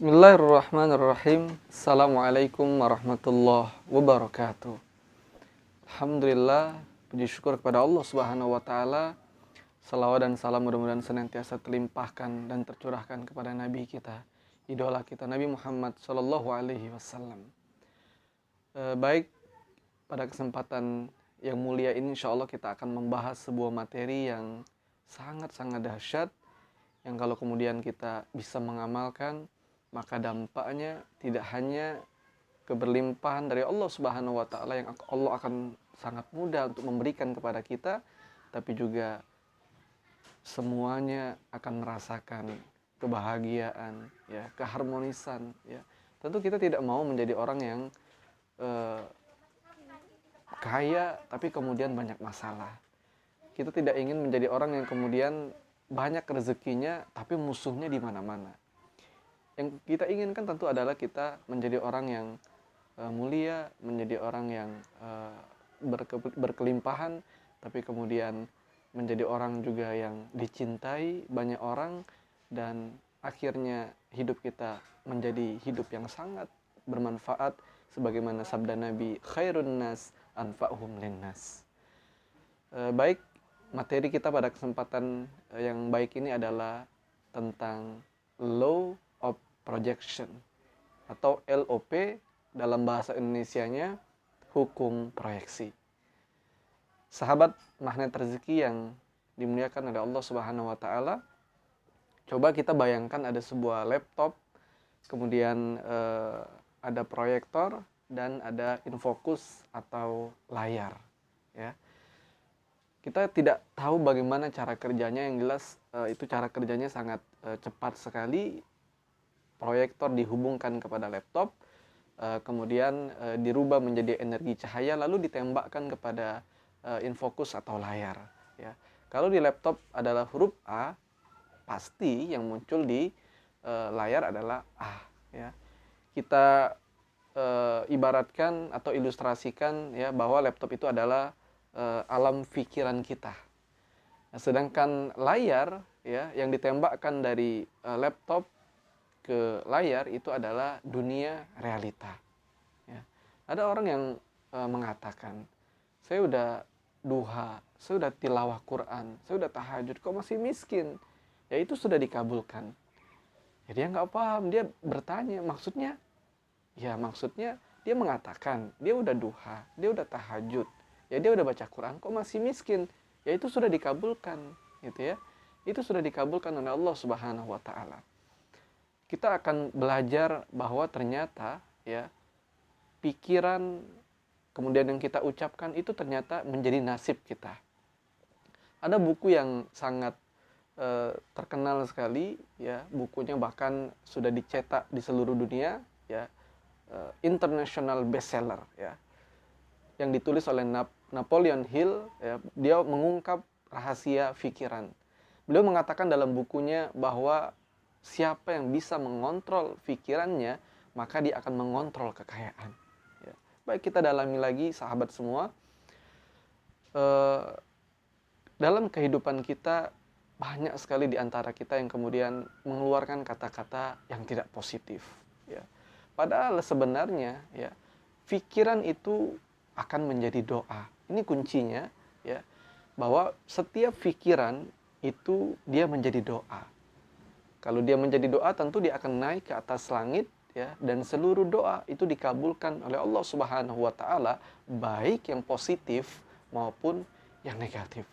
Bismillahirrahmanirrahim. Assalamualaikum warahmatullahi wabarakatuh. Alhamdulillah, puji syukur kepada Allah Subhanahu wa taala. Salawat dan salam mudah-mudahan senantiasa terlimpahkan dan tercurahkan kepada nabi kita, idola kita Nabi Muhammad sallallahu alaihi wasallam. Baik, pada kesempatan yang mulia ini insyaallah kita akan membahas sebuah materi yang sangat-sangat dahsyat, yang kalau kemudian kita bisa mengamalkan, maka dampaknya tidak hanya keberlimpahan dari Allah Subhanahu wa taala yang Allah akan sangat mudah untuk memberikan kepada kita, tapi juga semuanya akan merasakan kebahagiaan, ya, keharmonisan, ya. Tentu kita tidak mau menjadi orang yang kaya tapi kemudian banyak masalah. Kita tidak ingin menjadi orang yang kemudian banyak rezekinya tapi musuhnya di mana-mana. Yang kita inginkan tentu adalah kita menjadi orang yang mulia, menjadi orang yang berkelimpahan, tapi kemudian menjadi orang juga yang dicintai banyak orang, dan akhirnya hidup kita menjadi hidup yang sangat bermanfaat, sebagaimana sabda Nabi, khairun nas anfa'uhum linnas. Baik, materi kita pada kesempatan yang baik ini adalah tentang law of projection atau LOP dalam bahasa Indonesianya, hukum proyeksi. Sahabat magnet rezeki yang dimuliakan oleh Allah Subhanahu wa taala, coba kita bayangkan ada sebuah laptop, kemudian ada proyektor dan ada infocus atau layar, ya. Kita tidak tahu bagaimana cara kerjanya, yang jelas itu cara kerjanya sangat cepat sekali. Proyektor dihubungkan kepada laptop, kemudian dirubah menjadi energi cahaya, lalu ditembakkan kepada infocus atau layar, ya. Kalau di laptop adalah huruf A, pasti yang muncul di layar adalah A, ya. Kita ibaratkan atau ilustrasikan, ya, bahwa laptop itu adalah alam pikiran kita. Nah, sedangkan layar, ya, yang ditembakkan dari laptop ke layar itu adalah dunia realita, ya. Ada orang yang mengatakan, saya udah duha, saya udah tilawah Quran, saya udah tahajud, kok masih miskin? Ya, itu sudah dikabulkan. Jadi dia nggak paham, dia bertanya maksudnya. Ya, maksudnya dia mengatakan dia udah duha, dia udah tahajud, ya, dia udah baca Quran, kok masih miskin? Ya, itu sudah dikabulkan, gitu ya. Itu sudah dikabulkan oleh Allah Subhanahu wa taala. Kita akan belajar bahwa ternyata, ya, pikiran kemudian yang kita ucapkan itu ternyata menjadi nasib kita. Ada buku yang sangat terkenal sekali, ya, bukunya bahkan sudah dicetak di seluruh dunia, ya, international bestseller, ya, yang ditulis oleh Napoleon Hill, ya. Dia mengungkap rahasia pikiran. Beliau mengatakan dalam bukunya bahwa siapa yang bisa mengontrol pikirannya, maka dia akan mengontrol kekayaan, ya. Baik, kita dalami lagi, sahabat semua. Dalam kehidupan kita banyak sekali di antara kita yang kemudian mengeluarkan kata-kata yang tidak positif, ya. Padahal sebenarnya, ya, pikiran itu akan menjadi doa. Ini kuncinya, ya, bahwa setiap pikiran itu dia menjadi doa. Kalau dia menjadi doa, tentu dia akan naik ke atas langit, ya, dan seluruh doa itu dikabulkan oleh Allah Subhanahu wa taala, baik yang positif maupun yang negatif.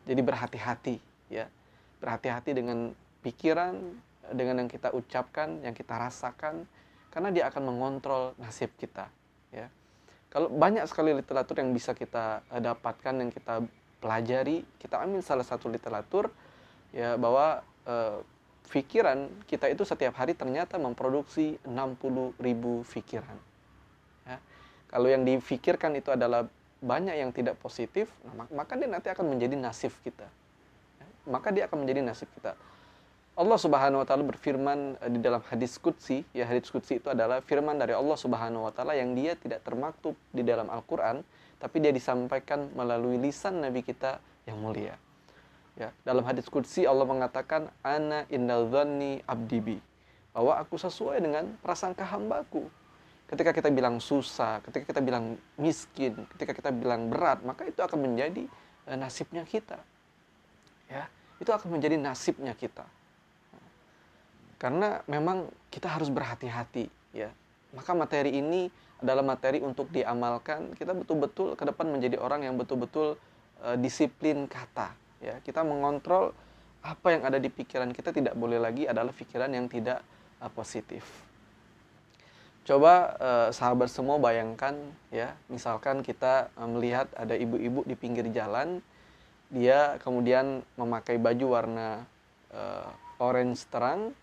Jadi berhati-hati, ya. Berhati-hati dengan pikiran, dengan yang kita ucapkan, yang kita rasakan, karena dia akan mengontrol nasib kita, ya. Kalau banyak sekali literatur yang bisa kita dapatkan, yang kita pelajari, kita ambil salah satu literatur, ya, bahwa pikiran kita itu setiap hari ternyata memproduksi 60.000 pikiran, ya. Kalau yang difikirkan itu adalah banyak yang tidak positif, maka dia nanti akan menjadi nasib kita, ya. Maka dia akan menjadi nasib kita. Allah Subhanahu wa taala berfirman di dalam hadis qudsi, ya, hadis qudsi itu adalah firman dari Allah Subhanahu wa taala yang dia tidak termaktub di dalam Al-Qur'an, tapi dia disampaikan melalui lisan nabi kita yang mulia. Ya, dalam hadis qudsi Allah mengatakan, ana innal dhanni abdi bi. bahwa aku sesuai dengan prasangka hambaku. Ketika kita bilang susah, ketika kita bilang miskin, ketika kita bilang berat, maka itu akan menjadi nasibnya kita. Ya, itu akan menjadi nasibnya kita. Karena memang kita harus berhati-hati, ya. Maka materi ini adalah materi untuk diamalkan. Kita betul-betul ke depan menjadi orang yang betul-betul disiplin kata, ya. Kita mengontrol apa yang ada di pikiran kita, tidak boleh lagi adalah pikiran yang tidak positif. Coba sahabat semua bayangkan, ya, misalkan kita melihat ada ibu-ibu di pinggir jalan, dia kemudian memakai baju warna orange terang,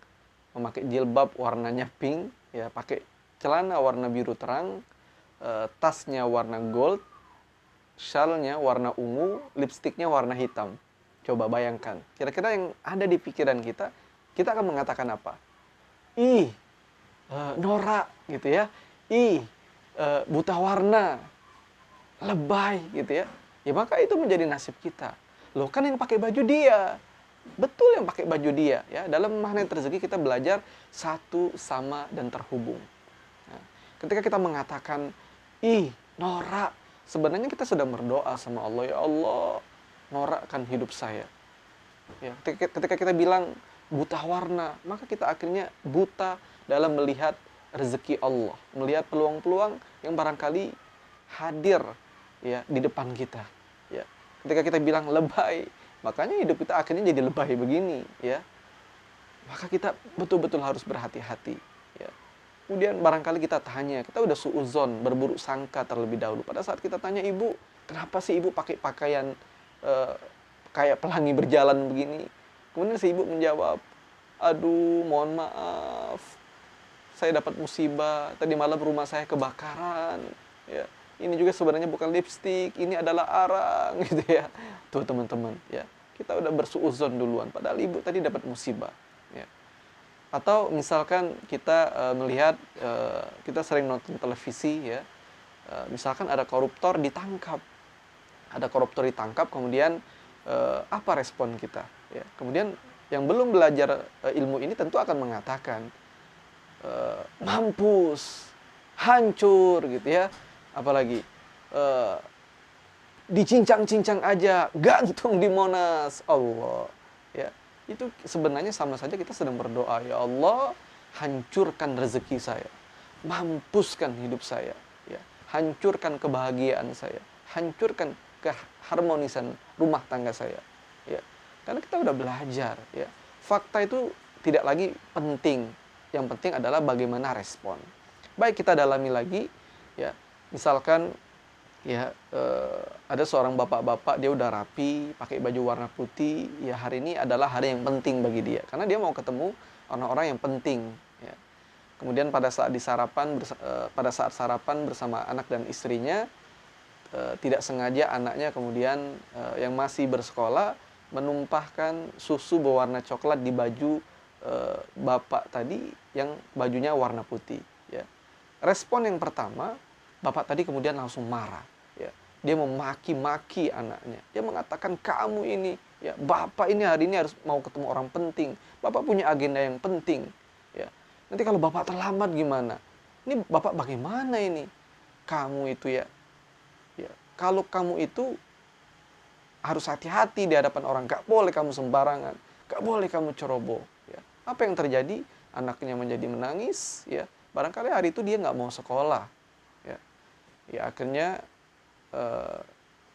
memakai jilbab warnanya pink, ya, pakai celana warna biru terang, tasnya warna gold, shalnya warna ungu, lipstiknya warna hitam. Coba bayangkan, kira-kira yang ada di pikiran kita akan mengatakan apa? Ih, norak gitu ya. Ih, buta warna, lebay gitu ya. Ya maka itu menjadi nasib kita. Loh, kan yang pakai baju dia. Betul, yang pakai baju dia, ya. Dalam magnet rezeki kita belajar satu sama dan terhubung. Nah, ketika kita mengatakan, ih, norak, sebenarnya kita sedang berdoa sama Allah, ya Allah, norakkan hidup saya. Ya, ketika kita bilang buta warna, maka kita akhirnya buta dalam melihat rezeki Allah, melihat peluang-peluang yang barangkali hadir, ya, di depan kita. Ya, ketika kita bilang lebay, makanya hidup kita akhirnya jadi lebay begini, ya. Maka kita betul-betul harus berhati-hati, ya. Kemudian barangkali kita tanya, kita udah suuzon, berburuk sangka terlebih dahulu. Pada saat kita tanya ibu, kenapa sih ibu pakai pakaian kayak pelangi berjalan begini? Kemudian si ibu menjawab, aduh, mohon maaf, saya dapat musibah, tadi malam rumah saya kebakaran, ya. Ini juga sebenarnya bukan lipstik, ini adalah arang, gitu ya. Tuh teman-teman, ya, kita udah bersuuzon duluan, padahal ibu tadi dapat musibah, ya. Atau misalkan kita melihat, kita sering nonton televisi, ya, misalkan ada koruptor ditangkap, kemudian apa respon kita, ya. Kemudian yang belum belajar ilmu ini tentu akan mengatakan, mampus, hancur, gitu ya. Apalagi dicincang-cincang aja, gantung di Monas, Allah, ya. Itu sebenarnya sama saja kita sedang berdoa, ya Allah, hancurkan rezeki saya, mampuskan hidup saya, ya, hancurkan kebahagiaan saya, hancurkan keharmonisan rumah tangga saya, ya. Karena kita udah belajar, ya, fakta itu tidak lagi penting, yang penting adalah bagaimana respon. Baik, kita dalami lagi, ya. Misalkan, ya, ada seorang bapak-bapak, dia udah rapi, pakai baju warna putih, ya, hari ini adalah hari yang penting bagi dia, karena dia mau ketemu orang-orang yang penting, ya. Kemudian pada saat sarapan bersama anak dan istrinya, tidak sengaja anaknya kemudian yang masih bersekolah menumpahkan susu berwarna coklat di baju bapak tadi yang bajunya warna putih, ya. Respon yang pertama, bapak tadi kemudian langsung marah, ya. Dia memaki-maki anaknya. Dia mengatakan, kamu ini, ya, bapak ini hari ini harus mau ketemu orang penting. Bapak punya agenda yang penting, ya. Nanti kalau bapak terlambat gimana? Ini bapak bagaimana ini? Kamu itu, ya, kalau kamu itu harus hati-hati di hadapan orang. Gak boleh kamu sembarangan. Gak boleh kamu ceroboh, ya. Apa yang terjadi? Anaknya menjadi menangis, ya. Barangkali hari itu dia nggak mau sekolah, ya. Ya, akhirnya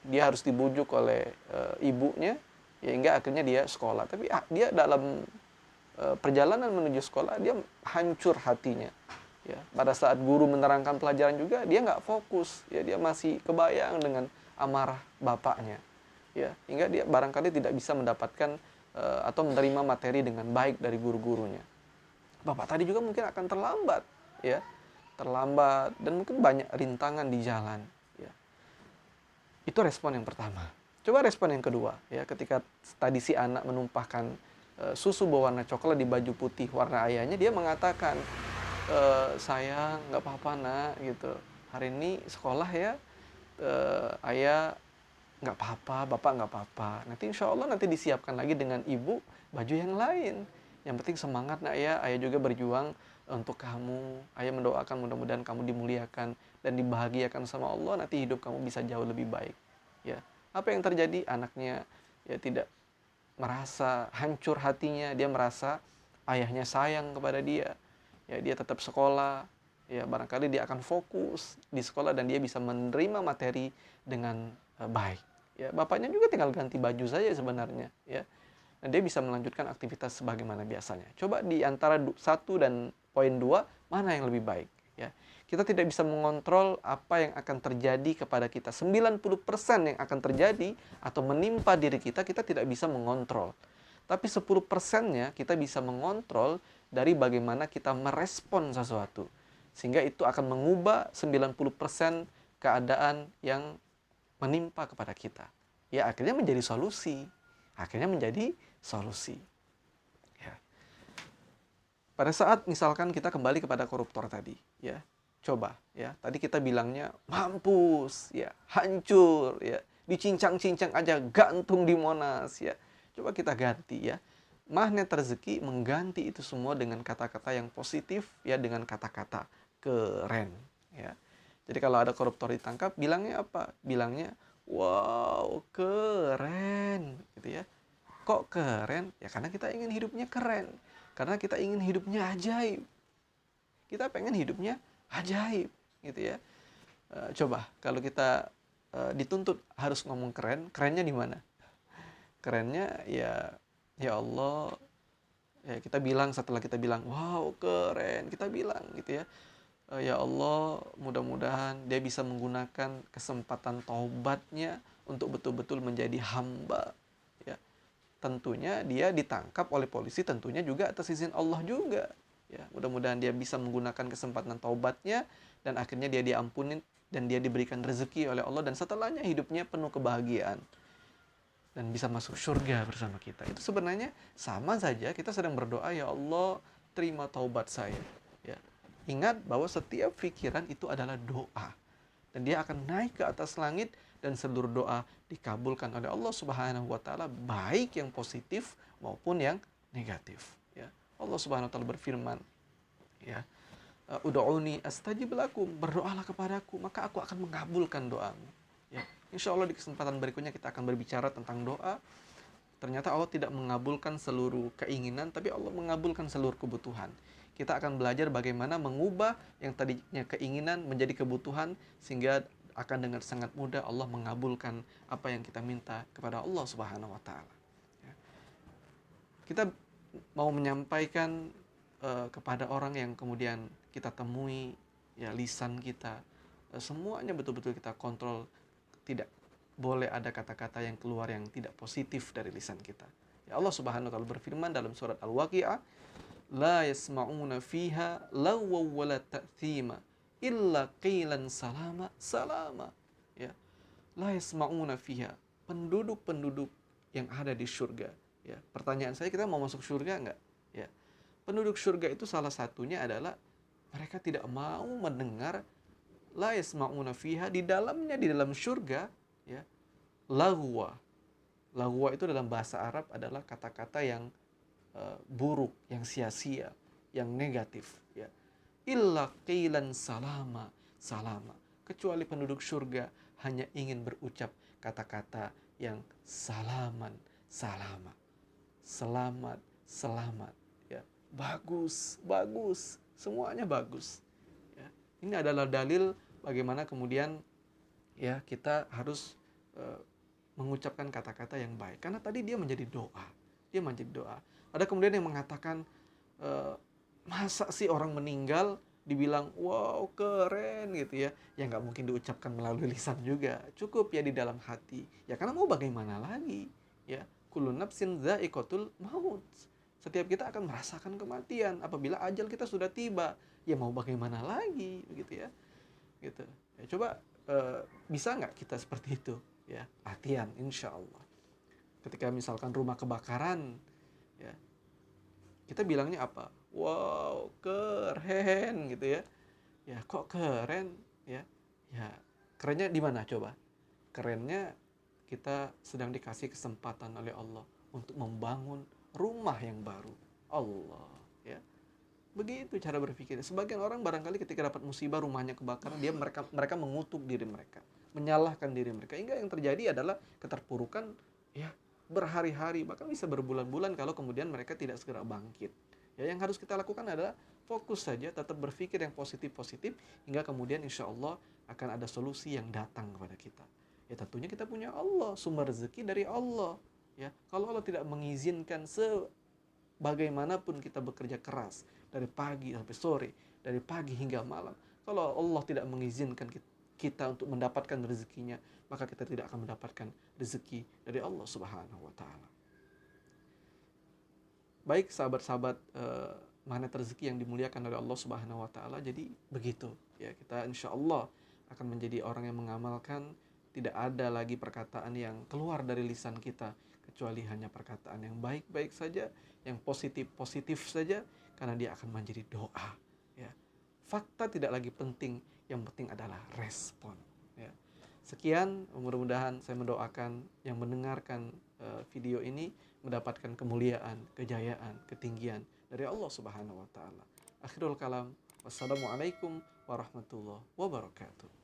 dia harus dibujuk oleh ibunya, ya, hingga akhirnya dia sekolah. Tapi dia dalam perjalanan menuju sekolah, dia hancur hatinya, ya. Pada saat guru menerangkan pelajaran juga, dia nggak fokus, ya. Dia masih kebayang dengan amarah bapaknya, ya. Hingga dia barangkali tidak bisa mendapatkan atau menerima materi dengan baik dari guru-gurunya. Bapak tadi juga mungkin akan terlambat, ya. Terlambat, dan mungkin banyak rintangan di jalan, ya. Itu respon yang pertama. Coba respon yang kedua, ya, ketika tadi si anak menumpahkan susu berwarna coklat di baju putih warna ayahnya, dia mengatakan, sayang, nggak apa-apa nak, gitu. Hari ini sekolah, ya, ayah nggak apa-apa, bapak nggak apa-apa. Nanti insya Allah nanti disiapkan lagi dengan ibu baju yang lain. Yang penting semangat nak ya, ayah juga berjuang untuk kamu. Ayah mendoakan mudah-mudahan kamu dimuliakan dan dibahagiakan sama Allah, nanti hidup kamu bisa jauh lebih baik. Ya, apa yang terjadi? Anaknya ya tidak merasa hancur hatinya, dia merasa ayahnya sayang kepada dia. Ya, dia tetap sekolah. Ya, barangkali dia akan fokus di sekolah dan dia bisa menerima materi dengan baik. Ya, bapaknya juga tinggal ganti baju saja sebenarnya, ya. Dan dia bisa melanjutkan aktivitas sebagaimana biasanya. Coba di antara 1 dan poin 2, mana yang lebih baik, ya. Kita tidak bisa mengontrol apa yang akan terjadi kepada kita. 90% yang akan terjadi atau menimpa diri kita, kita tidak bisa mengontrol. Tapi 10%-nya kita bisa mengontrol dari bagaimana kita merespon sesuatu. Sehingga itu akan mengubah 90% keadaan yang menimpa kepada kita. Ya, akhirnya menjadi solusi. Akhirnya menjadi solusi. Ya. Pada saat misalkan kita kembali kepada koruptor tadi, ya. Coba, ya. Tadi kita bilangnya mampus, ya, hancur, ya. Dicincang-cincang aja, gantung di Monas, ya. Coba kita ganti, ya. Magnet rezeki mengganti itu semua dengan kata-kata yang positif, ya, dengan kata-kata keren, ya. Jadi kalau ada koruptor ditangkap, bilangnya apa? Bilangnya, wow, keren, gitu ya. Kok keren? Ya karena kita ingin hidupnya keren. Karena kita ingin hidupnya ajaib. Kita pengen hidupnya ajaib, gitu ya. Coba kalau kita dituntut harus ngomong keren, kerennya di mana? Kerennya ya, ya Allah, ya kita bilang setelah kita bilang, wow keren, kita bilang gitu ya. Ya Allah, mudah-mudahan dia bisa menggunakan kesempatan taubatnya untuk betul-betul menjadi hamba. Ya, tentunya dia ditangkap oleh polisi, tentunya juga atas izin Allah juga. Ya, mudah-mudahan dia bisa menggunakan kesempatan taubatnya dan akhirnya dia diampunin dan dia diberikan rezeki oleh Allah dan setelahnya hidupnya penuh kebahagiaan dan bisa masuk surga bersama kita. Itu sebenarnya sama saja kita sedang berdoa, ya Allah, terima taubat saya. Ya. Ingat bahwa setiap pikiran itu adalah doa. Dan dia akan naik ke atas langit dan seluruh doa dikabulkan oleh Allah Subhanahu wa taala, baik yang positif maupun yang negatif, ya. Allah Subhanahu wa taala berfirman, ya, ud'uni astajib lakum, berdoalah kepadaku maka aku akan mengabulkan doamu. Ya. Insya Allah di kesempatan berikutnya kita akan berbicara tentang doa. Ternyata Allah tidak mengabulkan seluruh keinginan, tapi Allah mengabulkan seluruh kebutuhan. Kita akan belajar bagaimana mengubah yang tadinya keinginan menjadi kebutuhan, sehingga akan dengan sangat mudah Allah mengabulkan apa yang kita minta kepada Allah Subhanahu wa taala. Ya. Kita mau menyampaikan kepada orang yang kemudian kita temui, ya, lisan kita, semuanya betul-betul kita kontrol, tidak boleh ada kata-kata yang keluar yang tidak positif dari lisan kita. Ya, Allah Subhanahu wa taala berfirman dalam surat Al-Waqiah, la yasma'una fiha lawwa wala ta'thima illa qilan salama salama. Ya. La yasma'una fiha, penduduk-penduduk yang ada di surga. Ya. Pertanyaan saya, kita mau masuk surga enggak? Ya. Penduduk surga itu salah satunya adalah mereka tidak mau mendengar la yasma'una fiha, di dalamnya, di dalam surga, ya, lagwa. Lagwa itu dalam bahasa Arab adalah kata-kata yang buruk, yang sia-sia, yang negatif, ya. Illa qilan salama salama, kecuali penduduk surga hanya ingin berucap kata-kata yang salaman salama, selamat selamat, ya, bagus bagus, semuanya bagus, ya. Ini adalah dalil bagaimana kemudian, ya, kita harus mengucapkan kata-kata yang baik. Karena tadi dia menjadi doa. Dia menjadi doa. Ada kemudian yang mengatakan, masa sih orang meninggal dibilang, wow keren gitu ya. Ya nggak mungkin diucapkan melalui lisan juga. Cukup ya di dalam hati. Ya karena mau bagaimana lagi. Ya, kullu nafsin dha'iqatul maut. Setiap kita akan merasakan kematian. Apabila ajal kita sudah tiba. Ya mau bagaimana lagi. Begitu ya. Gitu. Ya, coba bisa nggak kita seperti itu? Ya, latihan insya Allah. Ketika misalkan rumah kebakaran, ya, kita bilangnya apa? Wow, keren gitu ya. Ya, kok keren? Ya, ya, kerennya di mana coba? Kerennya kita sedang dikasih kesempatan oleh Allah untuk membangun rumah yang baru. Allah, ya. Begitu cara berpikir. Sebagian orang barangkali ketika dapat musibah, rumahnya kebakaran, mereka mengutuk diri mereka, menyalahkan diri mereka. Hingga yang terjadi adalah keterpurukan ya berhari-hari, bahkan bisa berbulan-bulan kalau kemudian mereka tidak segera bangkit. Ya, yang harus kita lakukan adalah fokus saja, tetap berpikir yang positif-positif, hingga kemudian insya Allah akan ada solusi yang datang kepada kita. Ya tentunya kita punya Allah, sumber rezeki dari Allah. Ya, kalau Allah tidak mengizinkan bagaimanapun kita bekerja keras dari pagi sampai sore, dari pagi hingga malam, kalau Allah tidak mengizinkan kita untuk mendapatkan rezekinya, maka kita tidak akan mendapatkan rezeki dari Allah Subhanahu wa taala. Baik sahabat-sahabat magnet rezeki yang dimuliakan oleh Allah Subhanahu wa taala, jadi begitu ya, kita insya Allah akan menjadi orang yang mengamalkan, tidak ada lagi perkataan yang keluar dari lisan kita kecuali hanya perkataan yang baik-baik saja, yang positif-positif saja, karena dia akan menjadi doa ya. Fakta tidak lagi penting, yang penting adalah respon ya. Sekian, mudah-mudahan saya mendoakan yang mendengarkan video ini mendapatkan kemuliaan, kejayaan, ketinggian dari Allah Subhanahu wa taala. Akhirul kalam, wassalamualaikum warahmatullahi wabarakatuh.